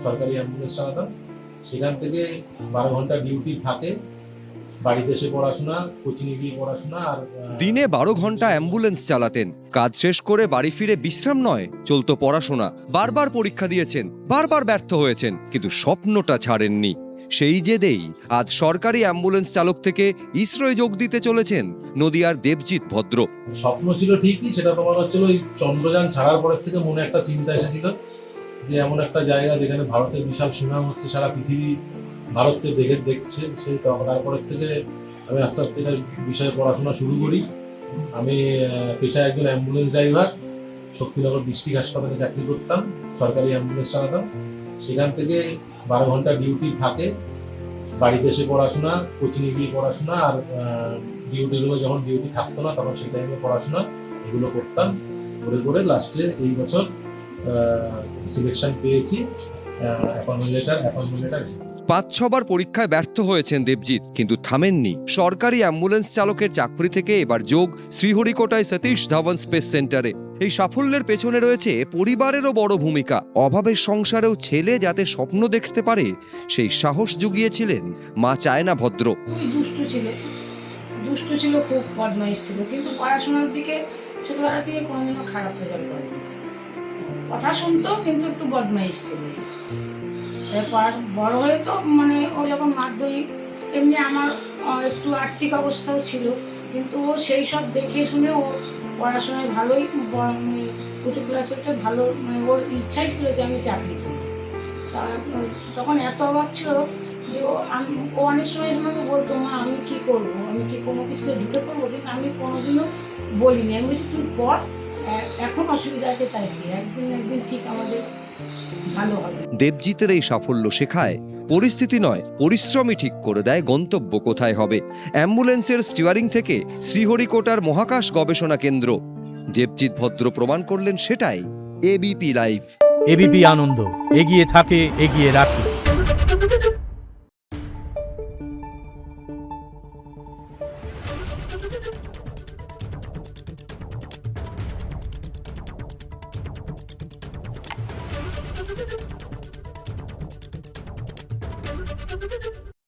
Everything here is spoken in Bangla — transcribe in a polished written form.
সরকারি অ্যাম্বুলেন্স চালাতাম। সেখান থেকে 12 ঘন্টা ডিউটি ফাঁকে বাড়িতে এসে পড়াশোনা, কোচিংয়ে গিয়ে পড়াশোনা। আর দিনে 12 ঘন্টা অ্যাম্বুলেন্স চালাতেন। কাজ শেষ করে বাড়ি ফিরে বিশ্রাম নয়, চলতো পড়াশোনা। বারবার পরীক্ষা দিয়েছেন, বারবার ব্যর্থ হয়েছেন, কিন্তু স্বপ্নটা ছাড়েননি। সেই জেদেই আজ সরকারি অ্যাম্বুলেন্স চালক থেকে ইসরোয় যোগ দিতে চলেছেন নদিয়ার দেবজিৎ ভদ্র। স্বপ্ন ছিল ঠিকই, সেটা তোমার হচ্ছিল ওই চন্দ্রযান ছাড়ার পরের থেকে মনে একটা চিন্তা এসেছিল যে এমন একটা জায়গা যেখানে ভারতের বিশাল সুনাম হচ্ছে, সারা পৃথিবী ভারতকে দেখছে। সেই তারপরের থেকে আমি আস্তে আস্তে এটার বিষয়ে পড়াশোনা শুরু করি। আমি পেশায় একজন অ্যাম্বুলেন্স ড্রাইভার, শক্তিনগর ডিস্ট্রিক্ট হাসপাতালে চাকরি করতাম, সরকারি অ্যাম্বুলেন্স চালাতাম। সেখান থেকে 12 ঘন্টা ডিউটি ফাঁকে বাড়িতে এসে পড়াশোনা, কোচিংয়ে গিয়ে পড়াশোনা। আর ডিউটিগুলো যখন ডিউটি থাকতো না তখন সেই টাইমে পড়াশোনা এগুলো করতাম। করে লাস্টে এই বছর সিলেকশন পেয়েছি, অ্যাপয়েন্টমেন্ট লেটার। 5-6 বার পরীক্ষায় ব্যর্থ হয়েছেন দেবজিৎ, কিন্তু থামেননি। সরকারি অ্যাম্বুলেন্স চালকের চাকরি থেকে এবার যোগ শ্রীহরিকোটায় সতীশ ধাওয়ান স্পেস সেন্টারে। এই সাফল্যের পেছনে রয়েছে পরিবারেরও বড় ভূমিকা। অভাবের সংসারেও ছেলে যাতে স্বপ্ন দেখতে পারে সেই সাহস জুগিয়েছিলেন মা চায়না ভদ্র। খুবই দুষ্টু ছিল, খুব বদমাইশ ছিল, কিন্তু পড়াশোনার দিকে ছোটবেলা থেকে কোনোদিনও খারাপ রেজাল্ট করেনি। কথা শুনতো কিন্তু একটু বদমাইশ ছিল। বড় হয়ে তো মানে ও যখন মাধ্যমিক, এমনি আমার একটু আর্থিক অবস্থাও ছিল, কিন্তু ও সেই সব দেখে শুনে ও পড়াশোনায় ভালোই উঁচু ক্লাসে ভালো, মানে ওর ইচ্ছাই ছিল যে আমি চাকরি করি। তখন এত অভাব ছিল যে ও অনেক সময় আমাকে বলতো, মা আমি কি করবো, আমি কি কোনো কিছুতে ঢুকে পড়বো, কিন্তু আমি কোনোদিনও বলিনি। আমি বলছি তুই পড়, এখন অসুবিধা আছে তাই কি, একদিন ঠিক আমাদের ভালো হবে। দেবজিতের এই সাফল্য শেখায় পরিস্থিতি নয়, পরিশ্রমই ঠিক করে দেয় গন্তব্য কোথায় হবে। অ্যাম্বুলেন্সের স্টিয়ারিং থেকে শ্রীহরিকোটার মহাকাশ গবেষণা কেন্দ্র। দেবজিৎ ভদ্র প্রমাণ করলেন সেটাই। ABP live. এবিপি আনন্দ, এগিয়ে থাকে, এগিয়ে রাখে।